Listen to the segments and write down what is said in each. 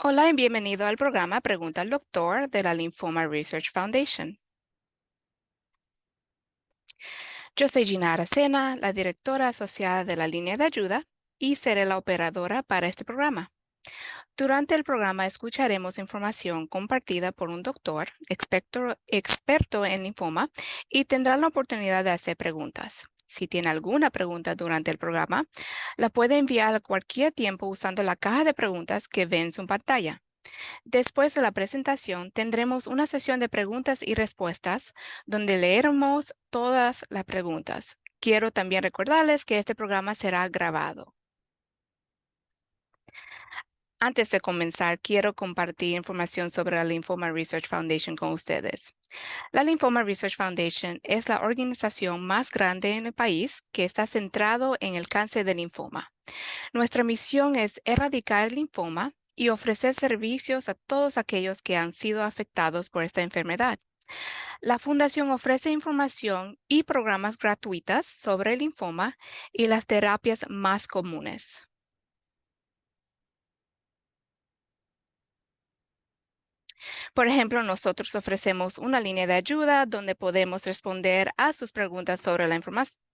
Hola y bienvenido al programa Pregunta al Doctor de la Lymphoma Research Foundation. Yo soy Gina Aracena, la directora asociada de la línea de ayuda, y seré la operadora para este programa. Durante el programa escucharemos información compartida por un doctor experto en linfoma y tendrá la oportunidad de hacer preguntas. Si tiene alguna pregunta durante el programa, la puede enviar a cualquier tiempo usando la caja de preguntas que ve en su pantalla. Después de la presentación, tendremos una sesión de preguntas y respuestas donde leeremos todas las preguntas. Quiero también recordarles que este programa será grabado. Antes de comenzar, quiero compartir información sobre la Lymphoma Research Foundation con ustedes. La Lymphoma Research Foundation es la organización más grande en el país que está centrado en el cáncer de linfoma. Nuestra misión es erradicar el linfoma y ofrecer servicios a todos aquellos que han sido afectados por esta enfermedad. La fundación ofrece información y programas gratuitas sobre el linfoma y las terapias más comunes. Por ejemplo, nosotros ofrecemos una línea de ayuda donde podemos responder a sus preguntas sobre la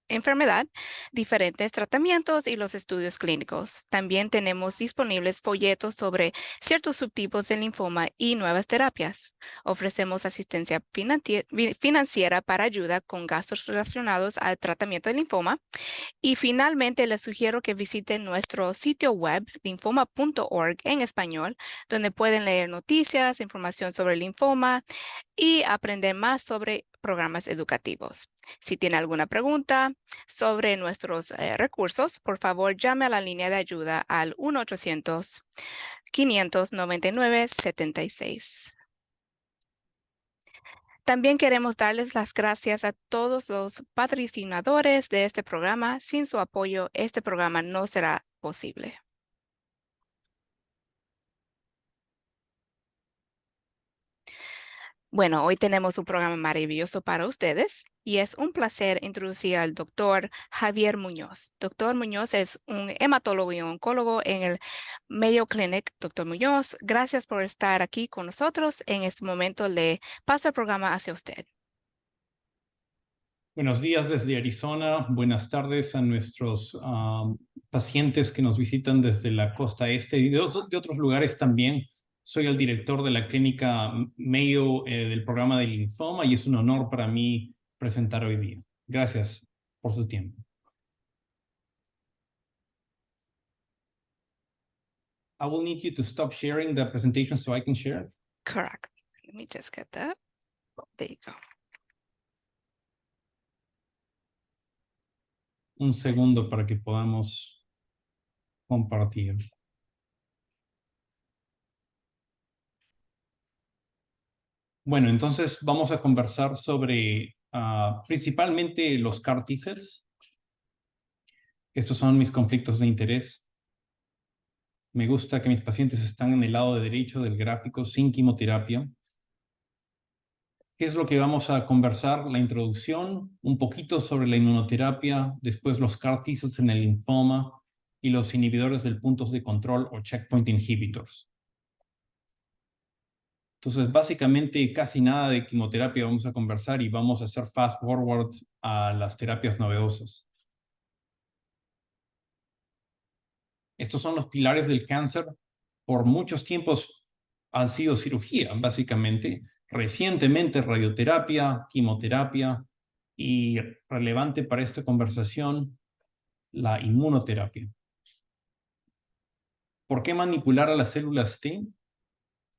enfermedad, diferentes tratamientos y los estudios clínicos. También tenemos disponibles folletos sobre ciertos subtipos de linfoma y nuevas terapias. Ofrecemos asistencia financiera para ayuda con gastos relacionados al tratamiento de linfoma. Y finalmente, les sugiero que visiten nuestro sitio web linfoma.org en español, donde pueden leer noticias, información sobre el linfoma y aprender más sobre programas educativos. Si tiene alguna pregunta sobre nuestros recursos, por favor llame a la línea de ayuda al 1-800-599-76. También queremos darles las gracias a todos los patrocinadores de este programa. Sin su apoyo, este programa no será posible. Bueno, hoy tenemos un programa maravilloso para ustedes y es un placer introducir al doctor Javier Muñoz. Doctor Muñoz es un hematólogo y oncólogo en el Mayo Clinic. Doctor Muñoz, gracias por estar aquí con nosotros. En este momento le paso el programa hacia usted. Buenos días desde Arizona, buenas tardes a nuestros pacientes que nos visitan desde la costa este y de otros lugares también. Soy el director de la clínica Mayo del programa de linfoma y es un honor para mí presentar hoy día. Gracias por su tiempo. I will need you to stop sharing the presentation so I can share. Correct. Let me just get that. There you go. Un segundo para que podamos compartir. Bueno, entonces vamos a conversar sobre principalmente los CAR T-cells. Estos son mis conflictos de interés. Me gusta que mis pacientes están en el lado derecho del gráfico sin quimioterapia. ¿Qué es lo que vamos a conversar? La introducción, un poquito sobre la inmunoterapia, después los CAR T-cells en el linfoma y los inhibidores del puntos de control o checkpoint inhibitors. Entonces, básicamente, casi nada de quimioterapia vamos a conversar y vamos a hacer fast forward a las terapias novedosas. Estos son los pilares del cáncer. Por muchos tiempos han sido cirugía, básicamente. Recientemente radioterapia, quimioterapia y relevante para esta conversación, la inmunoterapia. ¿Por qué manipular a las células T?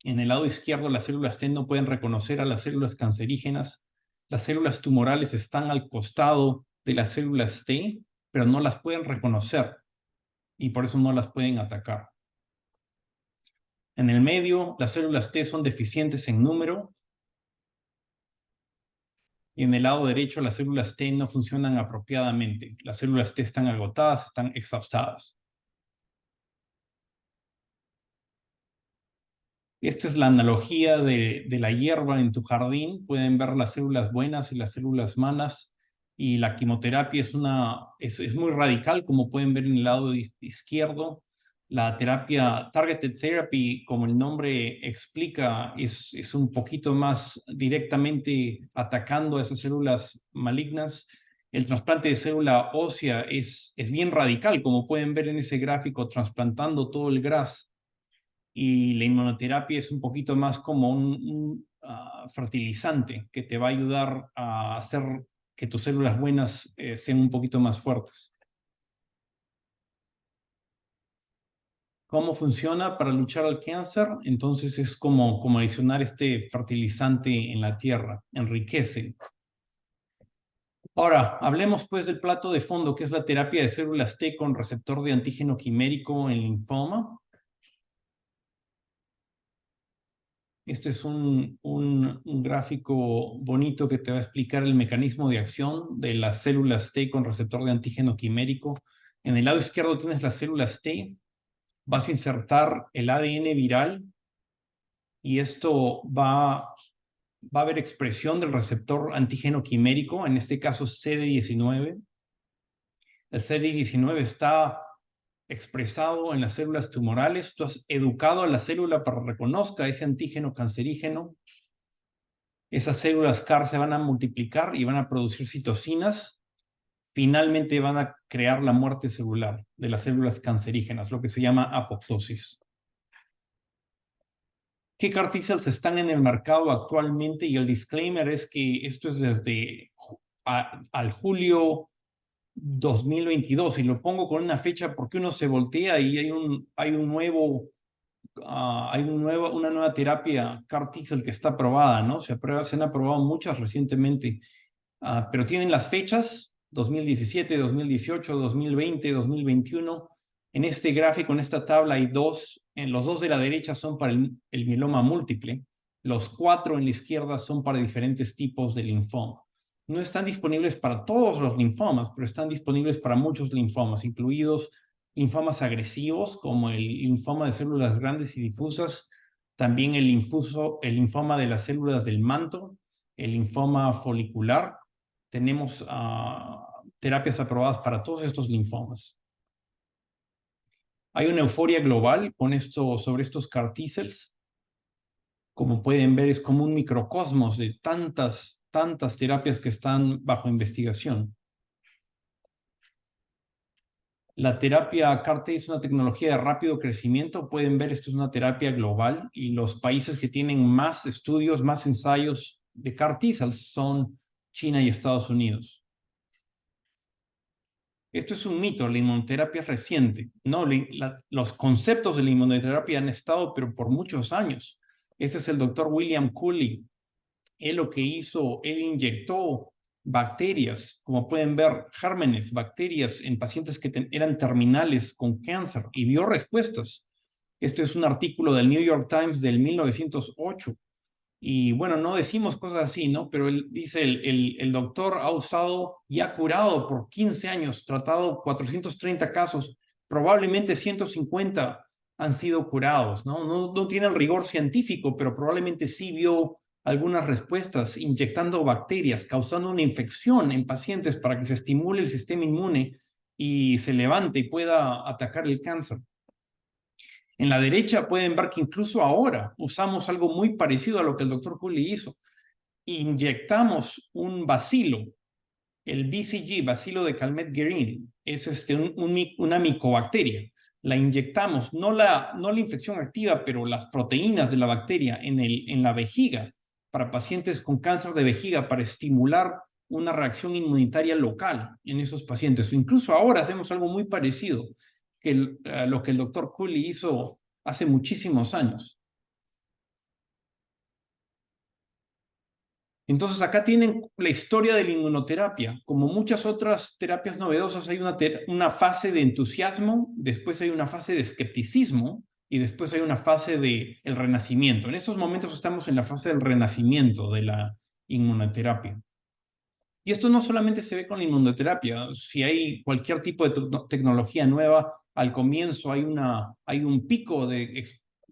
En el lado izquierdo, las células T no pueden reconocer a las células cancerígenas. Las células tumorales están al costado de las células T, pero no las pueden reconocer y por eso no las pueden atacar. En el medio, las células T son deficientes en número y en el lado derecho las células T no funcionan apropiadamente. Las células T están agotadas, están exhaustadas. Esta es la analogía de la hierba en tu jardín. Pueden ver las células buenas y las células malas. Y la quimioterapia es muy radical, como pueden ver en el lado izquierdo. La terapia Targeted Therapy, como el nombre explica, es un poquito más directamente atacando a esas células malignas. El trasplante de célula ósea es bien radical, como pueden ver en ese gráfico, trasplantando todo el GRAS. Y la inmunoterapia es un poquito más como un fertilizante que te va a ayudar a hacer que tus células buenas sean un poquito más fuertes. ¿Cómo funciona para luchar al cáncer? Entonces es como adicionar este fertilizante en la tierra, enriquece. Ahora, hablemos pues del plato de fondo, que es la terapia de células T con receptor de antígeno quimérico en linfoma. Este es un gráfico bonito que te va a explicar el mecanismo de acción de las células T con receptor de antígeno quimérico. En el lado izquierdo tienes las células T. Vas a insertar el ADN viral y esto va a haber expresión del receptor antígeno quimérico, en este caso CD19. El CD19 está expresado en las células tumorales. Tú has educado a la célula para que reconozca ese antígeno cancerígeno. Esas células CAR se van a multiplicar y van a producir citocinas. Finalmente van a crear la muerte celular de las células cancerígenas, lo que se llama apoptosis. ¿Qué CAR T-cells están en el mercado actualmente? Y el disclaimer es que esto es desde al julio 2022, y lo pongo con una fecha porque uno se voltea y hay una nueva terapia CAR T-cell que está aprobada, ¿no? Se han aprobado muchas recientemente, pero tienen las fechas 2017, 2018, 2020, 2021. En este gráfico, en esta tabla, hay los dos de la derecha son para el mieloma múltiple, los 4 en la izquierda son para diferentes tipos de linfoma. No están disponibles para todos los linfomas, pero están disponibles para muchos linfomas, incluidos linfomas agresivos, como el linfoma de células grandes y difusas, también el linfoma de las células del manto, el linfoma folicular. Tenemos terapias aprobadas para todos estos linfomas. Hay una euforia global sobre estos CAR T-cells. Como pueden ver, es como un microcosmos de tantas terapias que están bajo investigación. La terapia CAR-T es una tecnología de rápido crecimiento. Pueden ver, esto es una terapia global y los países que tienen más estudios, más ensayos de CAR-T-cells son China y Estados Unidos. Esto es un mito, la inmunoterapia es reciente. No, los conceptos de la inmunoterapia han estado, pero por muchos años. Ese es el doctor William Cooley. Él lo que hizo, él inyectó bacterias, como pueden ver, gérmenes, bacterias en pacientes que eran terminales con cáncer y vio respuestas. Este es un artículo del New York Times del 1908. Y bueno, no decimos cosas así, ¿no? Pero él dice, el doctor ha usado y ha curado por 15 años, tratado 430 casos, probablemente 150 han sido curados, ¿no? No tiene el rigor científico, pero probablemente sí vio algunas respuestas inyectando bacterias, causando una infección en pacientes para que se estimule el sistema inmune y se levante y pueda atacar el cáncer. En la derecha pueden ver que incluso ahora usamos algo muy parecido a lo que el doctor Cooley hizo. Inyectamos un bacilo, el BCG, bacilo de Calmette-Guerin, es una micobacteria. La inyectamos, no la infección activa, pero las proteínas de la bacteria en la vejiga para pacientes con cáncer de vejiga para estimular una reacción inmunitaria local en esos pacientes. O incluso ahora hacemos algo muy parecido que lo que el doctor Cooley hizo hace muchísimos años. Entonces acá tienen la historia de la inmunoterapia. Como muchas otras terapias novedosas, hay una fase de entusiasmo, después hay una fase de escepticismo y después hay una fase del renacimiento. En estos momentos estamos en la fase del renacimiento de la inmunoterapia. Y esto no solamente se ve con la inmunoterapia. Si hay cualquier tipo de tecnología nueva, al comienzo hay un pico de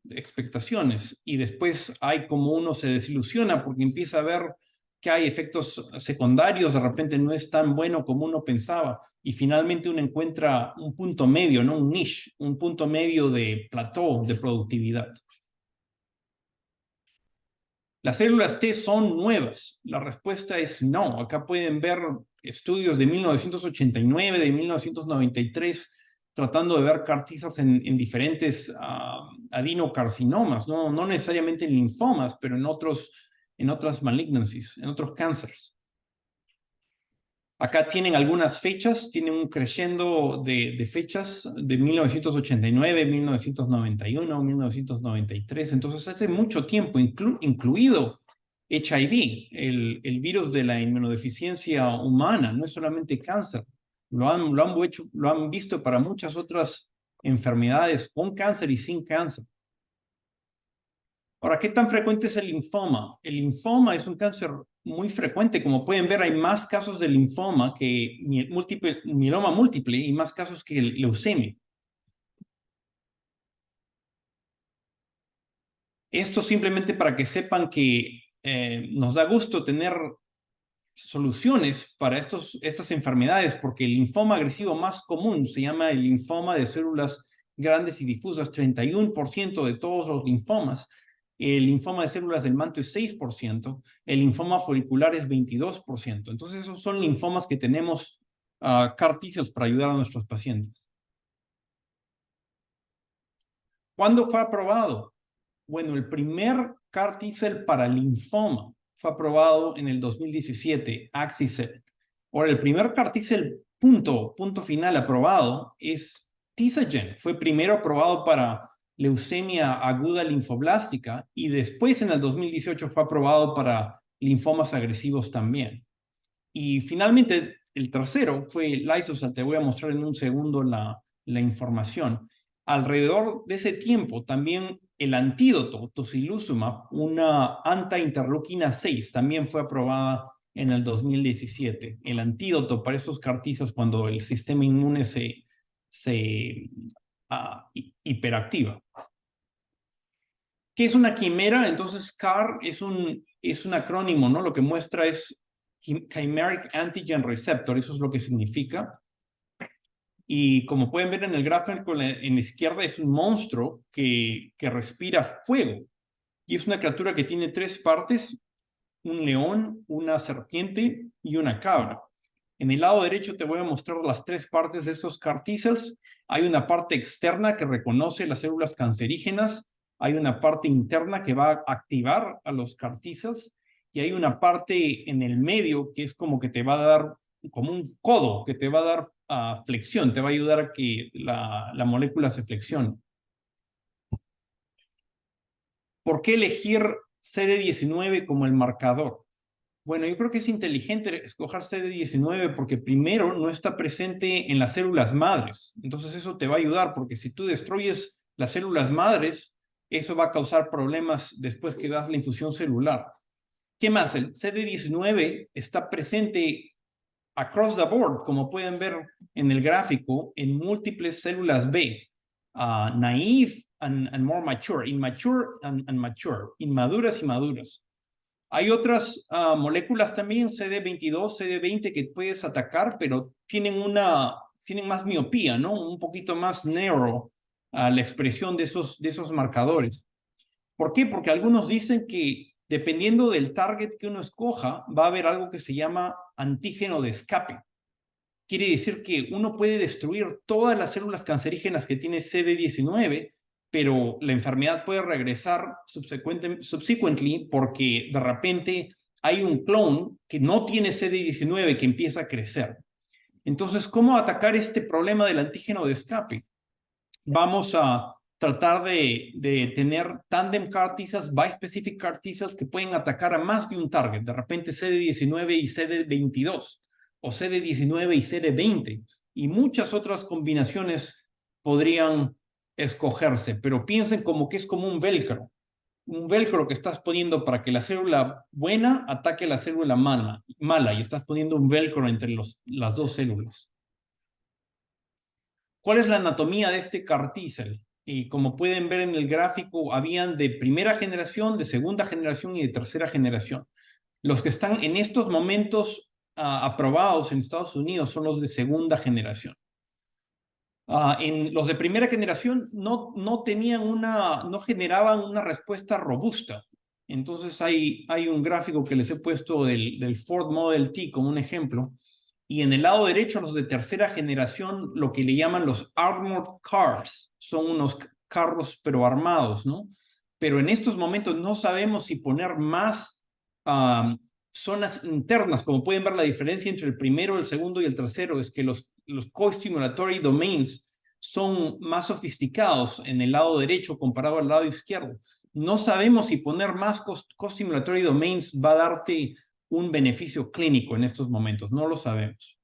expectaciones y después hay como uno se desilusiona porque empieza a ver que hay efectos secundarios, de repente no es tan bueno como uno pensaba, y finalmente uno encuentra un punto medio, ¿no? Un niche, un punto medio de plató de productividad. ¿Las células T son nuevas? La respuesta es no. Acá pueden ver estudios de 1989, de 1993, tratando de ver CAR T-cells en diferentes adenocarcinomas, no necesariamente en linfomas, pero en otras malignancies, en otros cánceres. Acá tienen algunas fechas, tienen un creciendo de fechas de 1989, 1991, 1993. Entonces, hace mucho tiempo, incluido HIV, el virus de la inmunodeficiencia humana, no es solamente cáncer. Lo han visto para muchas otras enfermedades con cáncer y sin cáncer. Ahora, ¿qué tan frecuente es el linfoma? El linfoma es un cáncer muy frecuente. Como pueden ver, hay más casos de linfoma que mieloma múltiple y más casos que leucemia. Esto simplemente para que sepan que nos da gusto tener soluciones para estas enfermedades, porque el linfoma agresivo más común se llama el linfoma de células grandes y difusas. 31% de todos los linfomas. El linfoma de células del manto es 6%, el linfoma folicular es 22%. Entonces, esos son linfomas que tenemos CAR T-cells para ayudar a nuestros pacientes. ¿Cuándo fue aprobado? Bueno, el primer CAR T-cell para linfoma fue aprobado en el 2017, Axi-cel. Ahora, el primer CAR T-cell punto final aprobado es Tisagen. Fue primero aprobado para leucemia aguda linfoblástica y después en el 2018 fue aprobado para linfomas agresivos también. Y finalmente el tercero fue Liso-cel. Te voy a mostrar en un segundo la información. Alrededor de ese tiempo también el antídoto tocilizumab, una anti-interleuquina 6, también fue aprobada en el 2017. El antídoto para estos CAR T-cells cuando el sistema inmune se hiperactiva. ¿Qué es una quimera? Entonces, CAR es un acrónimo, ¿no? Lo que muestra es Chimeric Antigen Receptor, eso es lo que significa. Y como pueden ver en el gráfico en la izquierda, es un monstruo que respira fuego. Y es una criatura que tiene 3 partes, un león, una serpiente y una cabra. En el lado derecho te voy a mostrar las 3 partes de esos CAR T-cells. Hay una parte externa que reconoce las células cancerígenas. Hay una parte interna que va a activar a los CAR T-cells. Y hay una parte en el medio que es como que te va a dar, como un codo, que te va a dar flexión, te va a ayudar a que la molécula se flexione. ¿Por qué elegir CD19 como el marcador? Bueno, yo creo que es inteligente escoger CD19 porque primero no está presente en las células madres. Entonces eso te va a ayudar porque si tú destruyes las células madres, eso va a causar problemas después que das la infusión celular. ¿Qué más? El CD19 está presente across the board, como pueden ver en el gráfico, en múltiples células B. Naive and more mature, immature and mature, inmaduras y maduras. Hay otras moléculas también, CD22, CD20, que puedes atacar, pero tienen más miopía, ¿no? Un poquito más narrow la expresión de esos marcadores. ¿Por qué? Porque algunos dicen que dependiendo del target que uno escoja, va a haber algo que se llama antígeno de escape. Quiere decir que uno puede destruir todas las células cancerígenas que tiene CD19, pero la enfermedad puede regresar subsequently porque de repente hay un clon que no tiene CD19 que empieza a crecer. Entonces, ¿cómo atacar este problema del antígeno de escape? Vamos a tratar de tener tandem CAR T-cells, bispecific CAR T-cells que pueden atacar a más de un target, de repente CD19 y CD22, o CD19 y CD20, y muchas otras combinaciones podrían escogerse, pero piensen como que es como un velcro que estás poniendo para que la célula buena ataque a la célula mala y estás poniendo un velcro entre las dos células. ¿Cuál es la anatomía de este CAR T-cell? Y como pueden ver en el gráfico, habían de primera generación, de segunda generación y de tercera generación. Los que están en estos momentos aprobados en Estados Unidos son los de segunda generación. En los de primera generación no generaban una respuesta robusta. Entonces hay un gráfico que les he puesto del Ford Model T como un ejemplo. Y en el lado derecho, los de tercera generación, lo que le llaman los armored cars, son unos carros pero armados, ¿no? Pero en estos momentos no sabemos si poner más zonas internas. Como pueden ver, la diferencia entre el primero, el segundo y el tercero es que los co-stimulatory domains son más sofisticados en el lado derecho comparado al lado izquierdo. No sabemos si poner más co-stimulatory domains va a darte un beneficio clínico en estos momentos. No lo sabemos.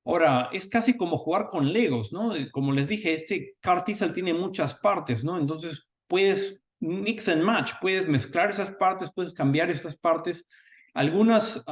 Ahora, es casi como jugar con Legos, ¿no? Como les dije, este CAR T-cell tiene muchas partes, ¿no? Entonces puedes mix and match, puedes mezclar esas partes, puedes cambiar estas partes. Algunos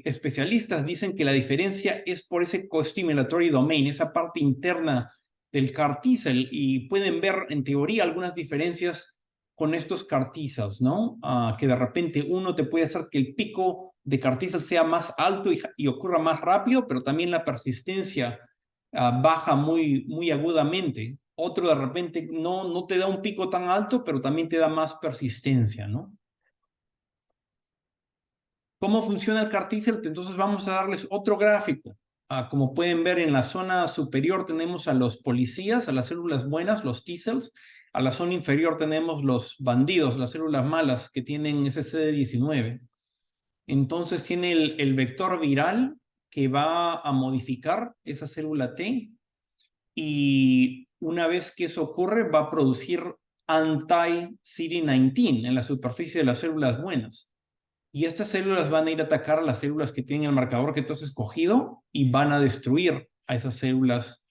especialistas dicen que la diferencia es por ese co-stimulatory domain, esa parte interna del CAR T-cell, y pueden ver en teoría algunas diferencias con estos CAR T-cells, ¿no? Que de repente uno te puede hacer que el pico de CAR T-cell sea más alto y ocurra más rápido, pero también la persistencia baja muy agudamente. Otro de repente no te da un pico tan alto, pero también te da más persistencia, ¿no? ¿Cómo funciona el CAR T-cell? Entonces vamos a darles otro gráfico. Como pueden ver, en la zona superior tenemos a los policías, a las células buenas, los T-cells. A la zona inferior tenemos los bandidos, las células malas que tienen ese CD19. Entonces tiene el vector viral que va a modificar esa célula T, y una vez que eso ocurre va a producir anti-CD19 en la superficie de las células buenas. Y estas células van a ir a atacar a las células que tienen el marcador que tú has escogido y van a destruir a esas células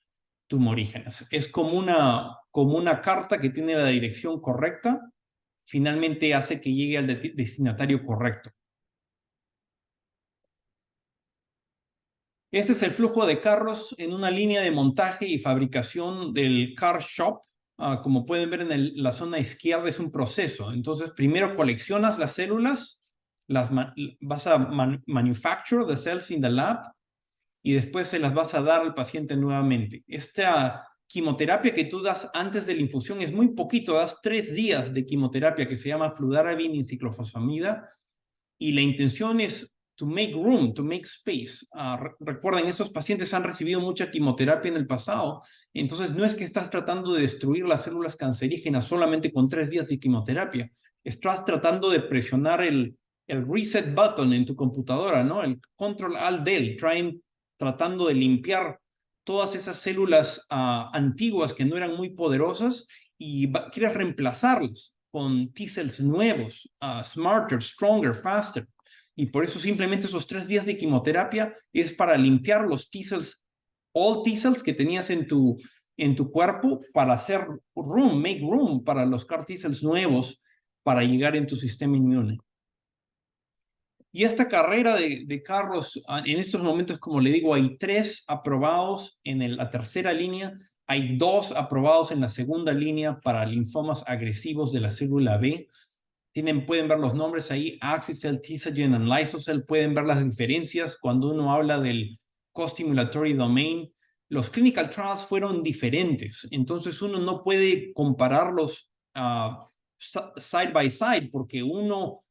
tumorígenas. Es como una carta que tiene la dirección correcta, finalmente hace que llegue al destinatario correcto. Este es el flujo de carros en una línea de montaje y fabricación del car shop. Como pueden ver en la zona izquierda es un proceso. Entonces, primero coleccionas las células, vas a manufacture the cells in the lab y después se las vas a dar al paciente nuevamente. Esta quimioterapia que tú das antes de la infusión es muy poquito, das 3 días de quimioterapia que se llama fludarabine y ciclofosfamida, y la intención es to make room, to make space. Recuerden, estos pacientes han recibido mucha quimioterapia en el pasado, entonces no es que estás tratando de destruir las células cancerígenas solamente con 3 días de quimioterapia, estás tratando de presionar el reset button en tu computadora, ¿no? El Control-Alt-Del, tratando de limpiar todas esas células antiguas que no eran muy poderosas y quieres reemplazarlas con T-cells nuevos, smarter, stronger, faster. Y por eso simplemente esos 3 días de quimioterapia es para limpiar los T-cells, all T-cells que tenías en tu cuerpo, para hacer room, make room para los CAR T-cells nuevos para llegar en tu sistema inmune. Y esta carrera de carros, en estos momentos, como le digo, hay 3 aprobados en la tercera línea, hay 2 aprobados en la segunda línea para linfomas agresivos de la célula B. Pueden ver los nombres ahí, Axicell, Tisagen y Lysocell. Pueden ver las diferencias cuando uno habla del co-stimulatory domain. Los clinical trials fueron diferentes, entonces uno no puede compararlos side by side, porque uno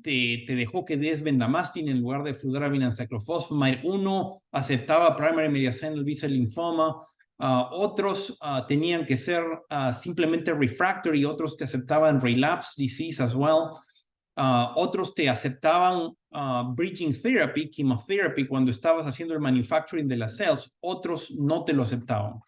te dejó que des bendamustine en lugar de fludarabine and cyclophosphamide. Uno aceptaba primary mediastinal B-cell linfoma. Otros tenían que ser simplemente refractory, otros te aceptaban relapse disease as well. Otros te aceptaban bridging therapy, chemotherapy, cuando estabas haciendo el manufacturing de las cells. Otros no te lo aceptaban.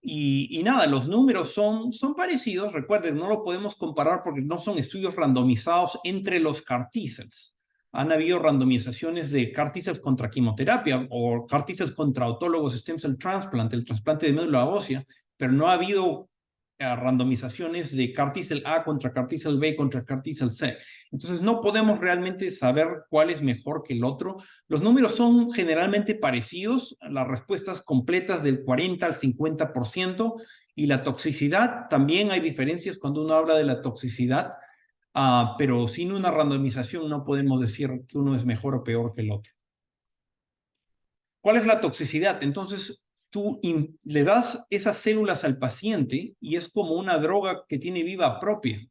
Y nada, los números son parecidos. Recuerden, no lo podemos comparar porque no son estudios randomizados entre los CAR T-cells. Han habido randomizaciones de CAR T-cells contra quimioterapia o CAR T-cells contra autologous stem cell transplant, el trasplante de médula ósea, pero no ha habido randomizaciones de CAR T-cell A contra CAR T-cell B contra CAR T-cell C. Entonces no podemos realmente saber cuál es mejor que el otro. Los números son generalmente parecidos, las respuestas completas del 40 al 50%, y la toxicidad, también hay diferencias cuando uno habla de la toxicidad, pero sin una randomización no podemos decir que uno es mejor o peor que el otro. ¿Cuál es la toxicidad? Entonces, tú le das esas células al paciente y es como una droga que tiene vida propia.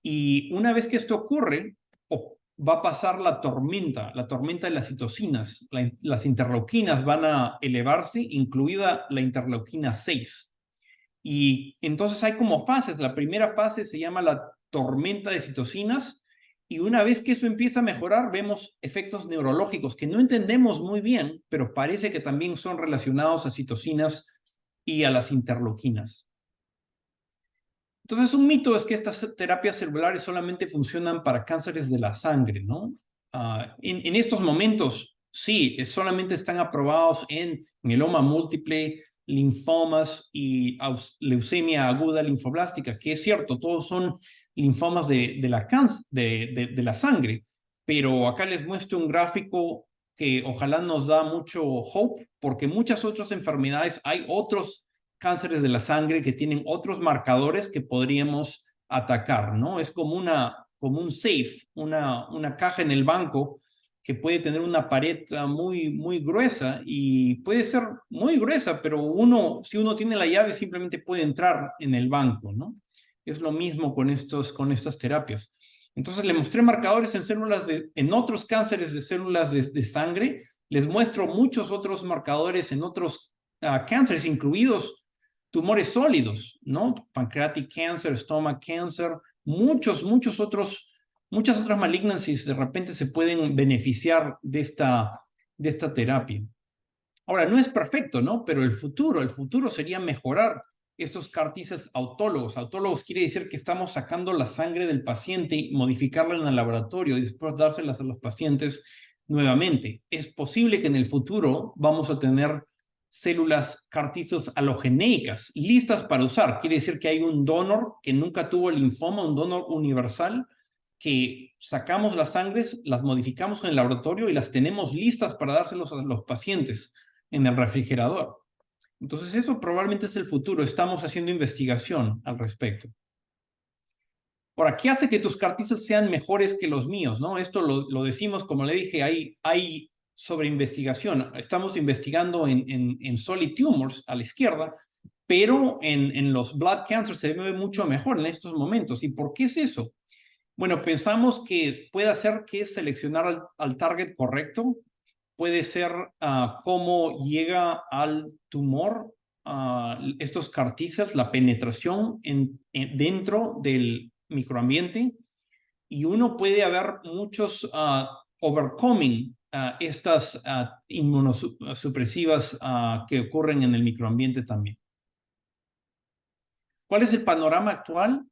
Y una vez que esto ocurre, va a pasar la tormenta de las citocinas. Las interleuquinas van a elevarse, incluida la interleuquina 6. Y entonces hay como fases. La primera fase se llama la tormenta de citocinas. Y una vez que eso empieza a mejorar, vemos efectos neurológicos que no entendemos muy bien, pero parece que también son relacionados a citocinas y a las interleuquinas. Entonces, un mito es que estas terapias celulares solamente funcionan para cánceres de la sangre, ¿no? En estos momentos, sí, solamente están aprobados en mieloma múltiple, linfomas y leucemia aguda linfoblástica, que es cierto, todos son linfomas de la sangre, pero acá les muestro un gráfico que ojalá nos da mucho hope, porque muchas otras enfermedades, hay otros cánceres de la sangre que tienen otros marcadores que podríamos atacar, ¿no? Es como un safe, una caja en el banco que puede tener una pared muy gruesa, y puede ser muy gruesa, pero si uno tiene la llave, simplemente puede entrar en el banco, ¿no? Es lo mismo con estas terapias. Entonces le mostré marcadores en otros cánceres de células de sangre. Les muestro muchos otros marcadores en otros cánceres, incluidos tumores sólidos, ¿no? Pancreatic cancer, stomach cancer, muchas otras malignancies de repente se pueden beneficiar de esta terapia. Ahora, no es perfecto, ¿no? Pero el futuro sería mejorar estos CAR T-cells autólogos. Autólogos quiere decir que estamos sacando la sangre del paciente y modificarla en el laboratorio y después dárselas a los pacientes nuevamente. Es posible que en el futuro vamos a tener células CAR T-cells alogeneicas listas para usar. Quiere decir que hay un donor que nunca tuvo linfoma, un donor universal, que sacamos las sangres, las modificamos en el laboratorio y las tenemos listas para dárselos a los pacientes en el refrigerador. Entonces eso probablemente es el futuro. Estamos haciendo investigación al respecto. Ahora, ¿qué hace que tus CAR T-cells sean mejores que los míos, ¿no? Esto lo decimos, como le dije, hay sobre investigación. Estamos investigando en solid tumors a la izquierda, pero en los blood cancers se ve mucho mejor en estos momentos. ¿Y por qué es eso? Bueno, pensamos que puede ser que seleccionar al target correcto, puede ser cómo llega al tumor estos CAR T-cells, la penetración dentro del microambiente, y uno puede haber muchos overcoming estas inmunosupresivas que ocurren en el microambiente también. ¿Cuál es el panorama actual?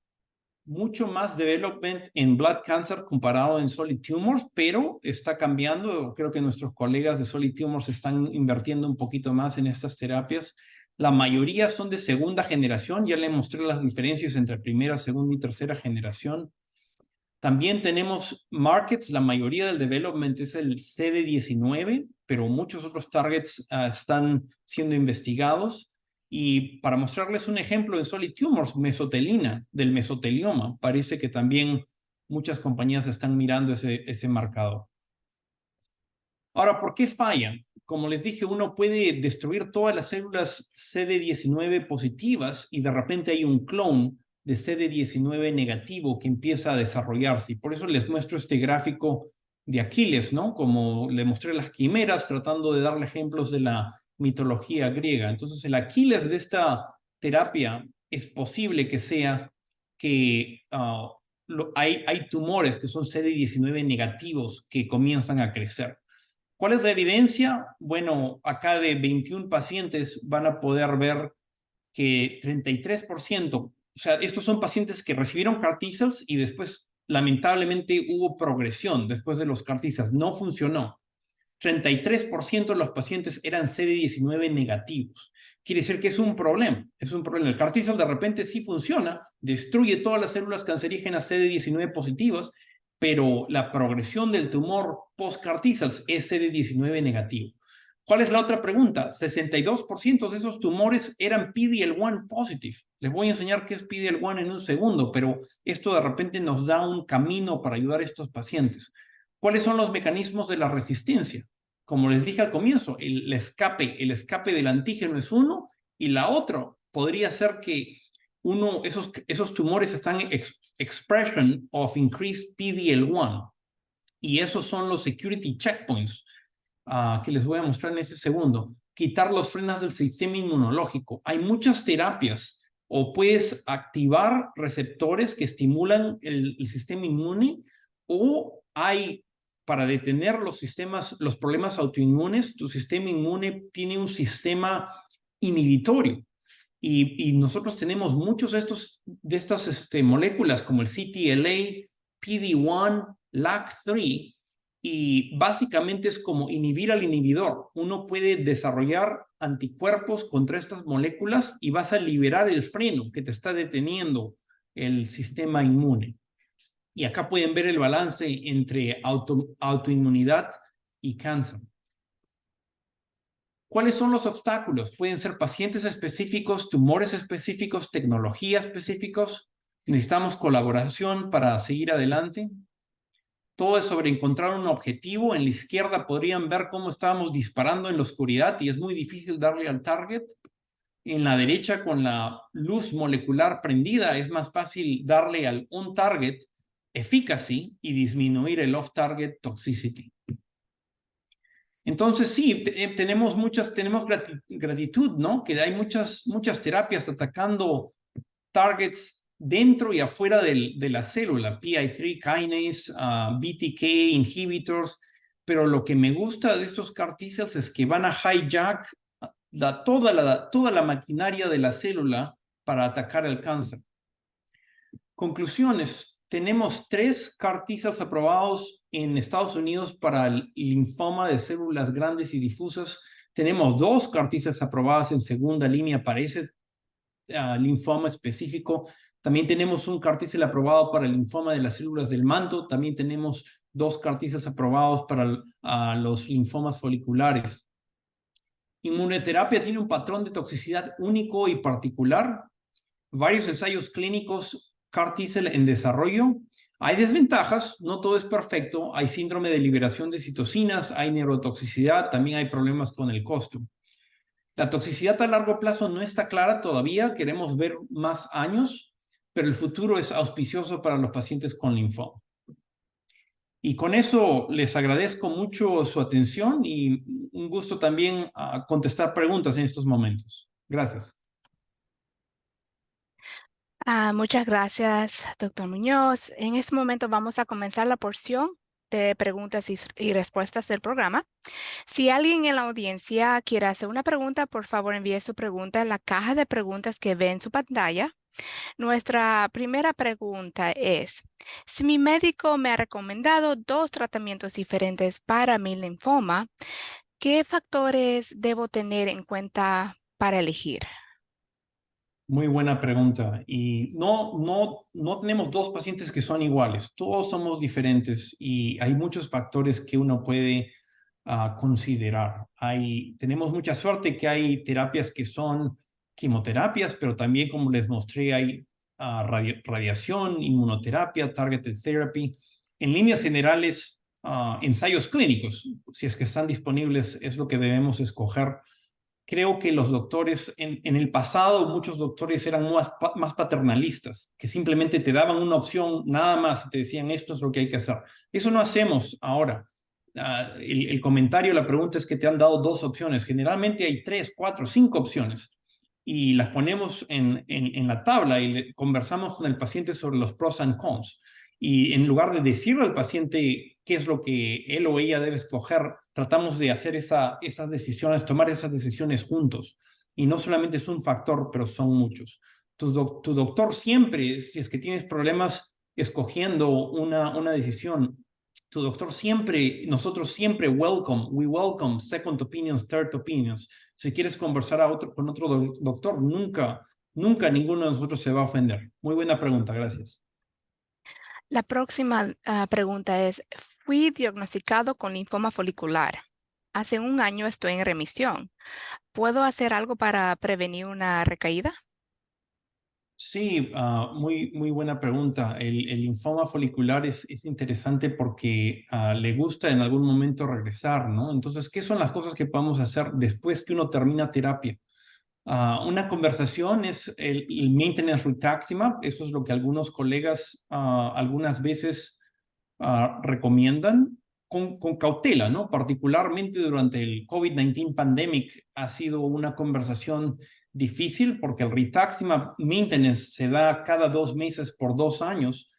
Mucho más development en blood cancer comparado en solid tumors, pero está cambiando. Creo que nuestros colegas de solid tumors están invirtiendo un poquito más en estas terapias. La mayoría son de segunda generación. Ya le mostré las diferencias entre primera, segunda y tercera generación. También tenemos markets. La mayoría del development es el CD19, pero muchos otros targets están siendo investigados. Y para mostrarles un ejemplo en solid tumors, mesotelina, del mesotelioma, parece que también muchas compañías están mirando ese marcador. Ahora, ¿por qué fallan? Como les dije, uno puede destruir todas las células CD19 positivas y de repente hay un clon de CD19 negativo que empieza a desarrollarse. Y por eso les muestro este gráfico de Aquiles, ¿no? Como le mostré las quimeras, tratando de darle ejemplos de la mitología griega. Entonces, el Aquiles de esta terapia es posible que sea que hay tumores que son CD19 negativos que comienzan a crecer. ¿Cuál es la evidencia? Bueno, acá de 21 pacientes van a poder ver que 33%, o sea, estos son pacientes que recibieron CAR T-cells y después lamentablemente hubo progresión después de los CAR T-cells, no funcionó. 33% de los pacientes eran CD19 negativos. Quiere decir que es un problema. Es un problema. El CAR T-cell de repente sí funciona, destruye todas las células cancerígenas CD19 positivas, pero la progresión del tumor post-CAR T-cells es CD19 negativo. ¿Cuál es la otra pregunta? 62% de esos tumores eran PD-L1 positive. Les voy a enseñar qué es PD-L1 en un segundo, pero esto de repente nos da un camino para ayudar a estos pacientes. ¿Cuáles son los mecanismos de la resistencia? Como les dije al comienzo, el escape del antígeno es uno, y la otra podría ser que esos tumores están expression of increased PD-L1, y esos son los security checkpoints que les voy a mostrar en este segundo. Quitar los frenos del sistema inmunológico. Hay muchas terapias, o puedes activar receptores que estimulan el sistema inmune, o hay, para detener los problemas autoinmunes, tu sistema inmune tiene un sistema inhibitorio. Y nosotros tenemos muchos de estas moléculas como el CTLA, PD-1, LAG3, y básicamente es como inhibir al inhibidor. Uno puede desarrollar anticuerpos contra estas moléculas y vas a liberar el freno que te está deteniendo el sistema inmune. Y acá pueden ver el balance entre autoinmunidad y cáncer. ¿Cuáles son los obstáculos? Pueden ser pacientes específicos, tumores específicos, tecnología específicos. Necesitamos colaboración para seguir adelante. Todo es sobre encontrar un objetivo. En la izquierda podrían ver cómo estábamos disparando en la oscuridad y es muy difícil darle al target. En la derecha, con la luz molecular prendida, es más fácil darle al on-target efficacy y disminuir el off-target toxicity. Entonces, sí, tenemos gratitud, ¿no? Que hay muchas terapias atacando targets dentro y afuera de la célula, PI3 kinase, BTK inhibitors, pero lo que me gusta de estos CAR T-cells es que van a hijack toda la maquinaria de la célula para atacar el cáncer. Conclusiones. Tenemos 3 CAR T-cells aprobados en Estados Unidos para el linfoma de células grandes y difusas. Tenemos 2 CAR T-cells aprobadas en segunda línea para ese linfoma específico. También tenemos un CAR T-cell aprobado para el linfoma de las células del manto. También tenemos 2 CAR T-cells aprobados para los linfomas foliculares. Inmunoterapia tiene un patrón de toxicidad único y particular. Varios ensayos clínicos CAR T-cell en desarrollo. Hay desventajas, no todo es perfecto. Hay síndrome de liberación de citocinas, hay neurotoxicidad, también hay problemas con el costo. La toxicidad a largo plazo no está clara todavía, queremos ver más años, pero el futuro es auspicioso para los pacientes con linfoma. Y con eso les agradezco mucho su atención y un gusto también contestar preguntas en estos momentos. Gracias. Muchas gracias, doctor Muñoz. En este momento vamos a comenzar la porción de preguntas y respuestas del programa. Si alguien en la audiencia quiere hacer una pregunta, por favor envíe su pregunta en la caja de preguntas que ve en su pantalla. Nuestra primera pregunta es, si mi médico me ha recomendado 2 tratamientos diferentes para mi linfoma, ¿qué factores debo tener en cuenta para elegir? Muy buena pregunta. Y no tenemos 2 pacientes que son iguales. Todos somos diferentes y hay muchos factores que uno puede considerar. Tenemos mucha suerte que hay terapias que son quimioterapias, pero también, como les mostré, hay radiación, inmunoterapia, targeted therapy. En líneas generales, ensayos clínicos, si es que están disponibles, es lo que debemos escoger. Creo que los doctores, en el pasado, muchos doctores eran más paternalistas, que simplemente te daban una opción nada más y te decían esto es lo que hay que hacer. Eso no hacemos ahora. El comentario, la pregunta es que te han dado 2 opciones. Generalmente hay 3, 4, 5 opciones y las ponemos en la tabla y conversamos con el paciente sobre los pros and cons. Y en lugar de decirle al paciente qué es lo que él o ella debe escoger, tratamos de hacer esas decisiones, tomar esas decisiones juntos. Y no solamente es un factor, pero son muchos. Tu doctor siempre, si es que tienes problemas escogiendo una decisión, tu doctor siempre, nosotros siempre we welcome second opinions, third opinions. Si quieres conversar con otro doctor, nunca ninguno de nosotros se va a ofender. Muy buena pregunta, gracias. La próxima pregunta es, fui diagnosticado con linfoma folicular. Hace un año estoy en remisión. ¿Puedo hacer algo para prevenir una recaída? Sí, muy buena pregunta. El linfoma folicular es interesante porque le gusta en algún momento regresar, ¿no? Entonces, ¿qué son las cosas que podemos hacer después que uno termina terapia? Una conversación es el maintenance rituximab. Eso es lo que algunos colegas algunas veces recomiendan con cautela, ¿no? Particularmente durante el COVID-19 pandemic ha sido una conversación difícil porque el rituximab maintenance se da cada 2 meses por 2 años.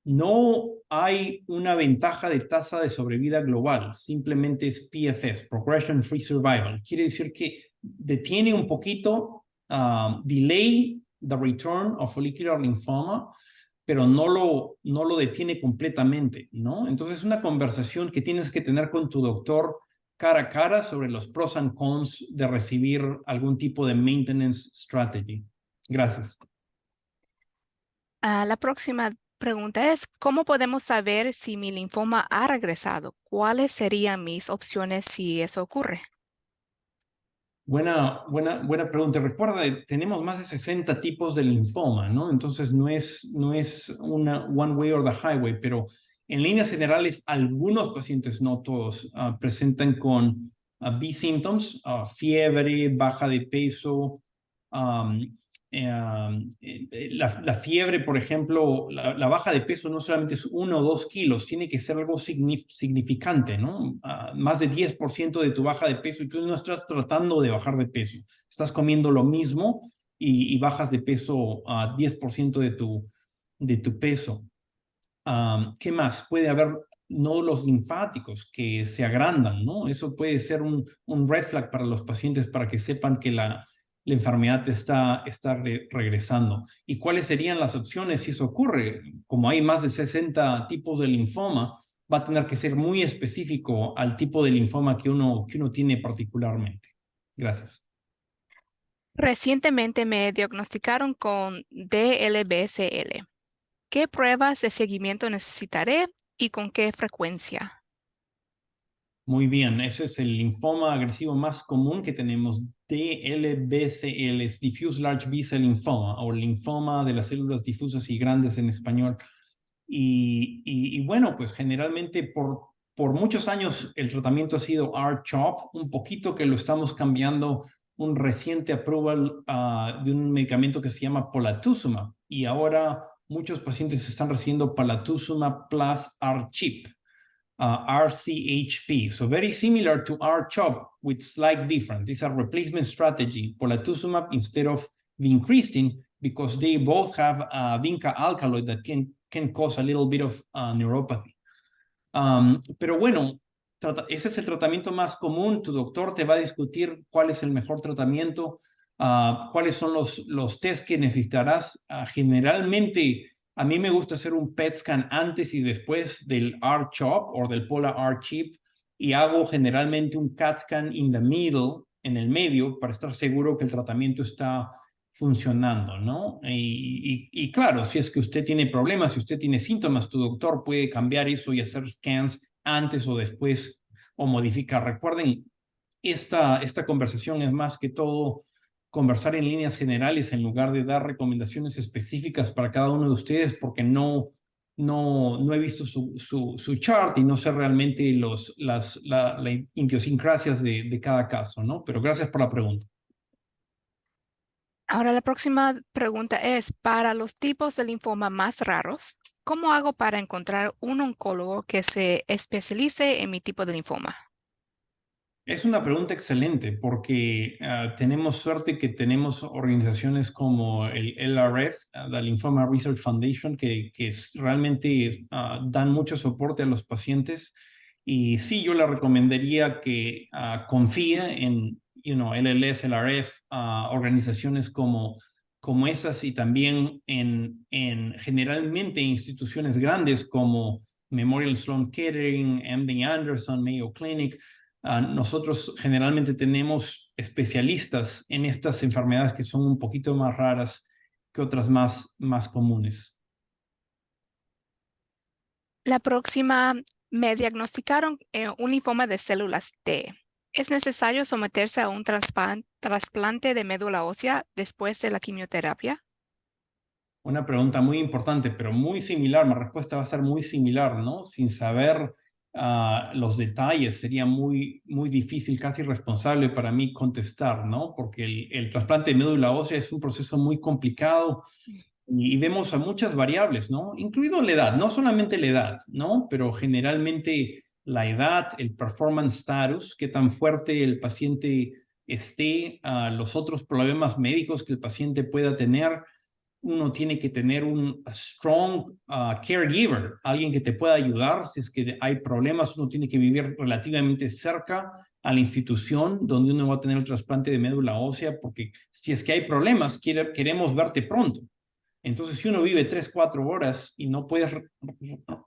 No hay una ventaja de tasa de sobrevida global, simplemente es PFS, Progression Free Survival. Quiere decir que detiene un poquito, delay the return of follicular lymphoma, pero no lo detiene completamente, ¿no? Entonces es una conversación que tienes que tener con tu doctor cara a cara sobre los pros and cons de recibir algún tipo de maintenance strategy. Gracias. La próxima pregunta es, ¿cómo podemos saber si mi linfoma ha regresado? ¿Cuáles serían mis opciones si eso ocurre? Buena pregunta. Recuerda, tenemos más de 60 tipos de linfoma, ¿no? Entonces no es una one way or the highway, pero en líneas generales, algunos pacientes, no todos, presentan con B-symptoms, fiebre, baja de peso, um, la fiebre, por ejemplo, la baja de peso no solamente es 1 o 2 kilos, tiene que ser algo significante, ¿no? Más de 10% de tu baja de peso y tú no estás tratando de bajar de peso, estás comiendo lo mismo y bajas de peso a 10% de tu peso. ¿Qué más? Puede haber nódulos linfáticos que se agrandan, ¿no? Eso puede ser un red flag para los pacientes para que sepan que la enfermedad está regresando. ¿Y cuáles serían las opciones si eso ocurre? Como hay más de 60 tipos de linfoma, va a tener que ser muy específico al tipo de linfoma que uno tiene particularmente. Gracias. Recientemente me diagnosticaron con DLBCL. ¿Qué pruebas de seguimiento necesitaré y con qué frecuencia? Muy bien, ese es el linfoma agresivo más común que tenemos, DLBCL, es Diffuse Large B-Cell Lymphoma, o linfoma de las células difusas y grandes en español. Y bueno, pues generalmente por muchos años el tratamiento ha sido R-CHOP, un poquito que lo estamos cambiando, un reciente approval de un medicamento que se llama polatuzumab, y ahora muchos pacientes están recibiendo polatuzumab plus R-CHIP. RCHP. So very similar to R-CHOP with slight difference. These are replacement strategy, polatuzumab instead of vincristine, because they both have a vinca alkaloid that can cause a little bit of neuropathy. Pero bueno, ese es el tratamiento más común. Tu doctor te va a discutir cuál es el mejor tratamiento, cuáles son los test que necesitarás. Generalmente, a mí me gusta hacer un PET scan antes y después del R-CHOP o del Pola R-CHIP y hago generalmente un CAT scan in the middle, en el medio, para estar seguro que el tratamiento está funcionando, ¿no? Y claro, si es que usted tiene problemas, si usted tiene síntomas, tu doctor puede cambiar eso y hacer scans antes o después o modificar. Recuerden, esta conversación es más que todo conversar en líneas generales en lugar de dar recomendaciones específicas para cada uno de ustedes porque no he visto su chart y no sé realmente las idiosincrasias de cada caso, ¿no? Pero gracias por la pregunta. Ahora la próxima pregunta es, para los tipos de linfoma más raros, ¿cómo hago para encontrar un oncólogo que se especialice en mi tipo de linfoma? Es una pregunta excelente porque tenemos suerte que tenemos organizaciones como el LRF, la Lymphoma Research Foundation, que realmente dan mucho soporte a los pacientes. Y sí, yo le recomendaría que confíe en LLS, LRF, organizaciones como esas y también en generalmente instituciones grandes como Memorial Sloan Kettering, MD Anderson, Mayo Clinic. Nosotros generalmente tenemos especialistas en estas enfermedades que son un poquito más raras que otras más comunes. La próxima, me diagnosticaron un linfoma de células T. ¿Es necesario someterse a un trasplante de médula ósea después de la quimioterapia? Una pregunta muy importante, pero muy similar. Mi respuesta va a ser muy similar, ¿no? Sin saber los detalles, sería muy difícil, casi irresponsable para mí contestar, ¿no? Porque el trasplante de médula ósea es un proceso muy complicado y vemos a muchas variables, ¿no? Incluido la edad, no solamente la edad, ¿no? Pero generalmente la edad, el performance status, qué tan fuerte el paciente esté, los otros problemas médicos que el paciente pueda tener. Uno tiene que tener un strong caregiver, alguien que te pueda ayudar si es que hay problemas. Uno tiene que vivir relativamente cerca a la institución donde uno va a tener el trasplante de médula ósea, porque si es que hay problemas, queremos verte pronto. Entonces, si uno vive 3, 4 horas y no puedes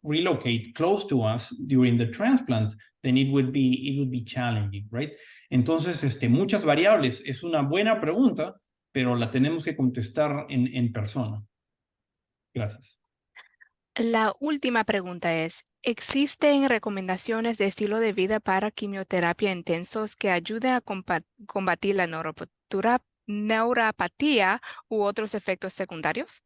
relocate close to us during the transplant, then it would be challenging, right? Entonces, muchas variables. Es una buena pregunta, pero la tenemos que contestar en persona. Gracias. La última pregunta es, ¿existen recomendaciones de estilo de vida para quimioterapia intensos que ayuden a combatir la neuropatía u otros efectos secundarios?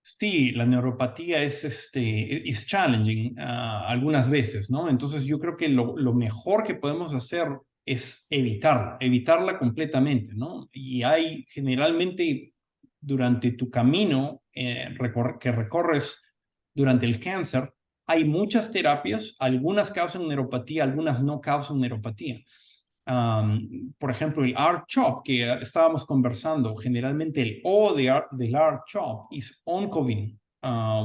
Sí, la neuropatía is challenging algunas veces, ¿no? Entonces yo creo que lo mejor que podemos hacer es evitarla completamente, ¿no? Y hay generalmente durante tu camino que recorres durante el cáncer, hay muchas terapias, algunas causan neuropatía, algunas no causan neuropatía. Por ejemplo, el R-CHOP que estábamos conversando, generalmente el O del R-CHOP is oncovin,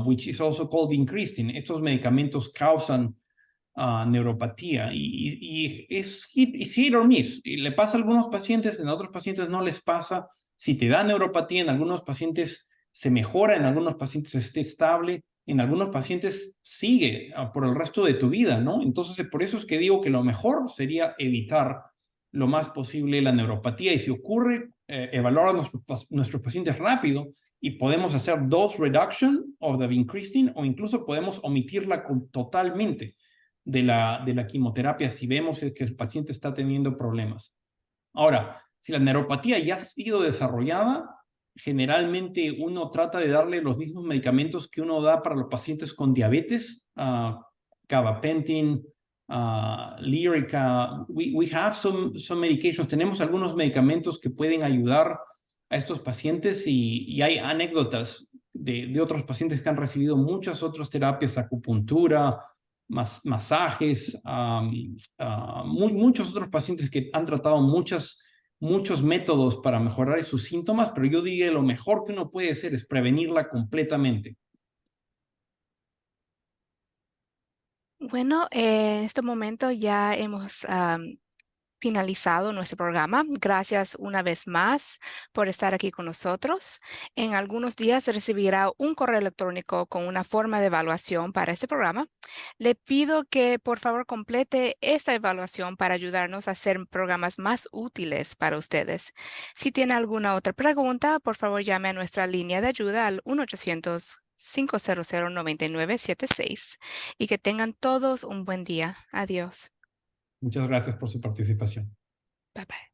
which is also called incretin. Estos medicamentos causan neuropatía y es hit or miss. Y le pasa a algunos pacientes, en otros pacientes no les pasa. Si te da neuropatía, en algunos pacientes se mejora, en algunos pacientes esté estable, en algunos pacientes sigue por el resto de tu vida, ¿no? Entonces, por eso es que digo que lo mejor sería evitar lo más posible la neuropatía y si ocurre, evaluar a nuestros pacientes rápido y podemos hacer dose reduction of the incretin o incluso podemos omitirla totalmente de la quimioterapia si vemos que el paciente está teniendo problemas. Ahora, si la neuropatía ya ha sido desarrollada, generalmente uno trata de darle los mismos medicamentos que uno da para los pacientes con diabetes, gabapentin, Lyrica. We have some medications. Tenemos algunos medicamentos que pueden ayudar a estos pacientes y hay anécdotas de otros pacientes que han recibido muchas otras terapias, acupuntura, masajes, muchos otros pacientes que han tratado muchos métodos para mejorar sus síntomas, pero yo diría lo mejor que uno puede hacer es prevenirla completamente. Bueno, en este momento ya hemos finalizado nuestro programa. Gracias una vez más por estar aquí con nosotros. En algunos días recibirá un correo electrónico con una forma de evaluación para este programa. Le pido que por favor complete esta evaluación para ayudarnos a hacer programas más útiles para ustedes. Si tiene alguna otra pregunta, por favor llame a nuestra línea de ayuda al 1-800-500-9976 y que tengan todos un buen día. Adiós. Muchas gracias por su participación. Bye bye.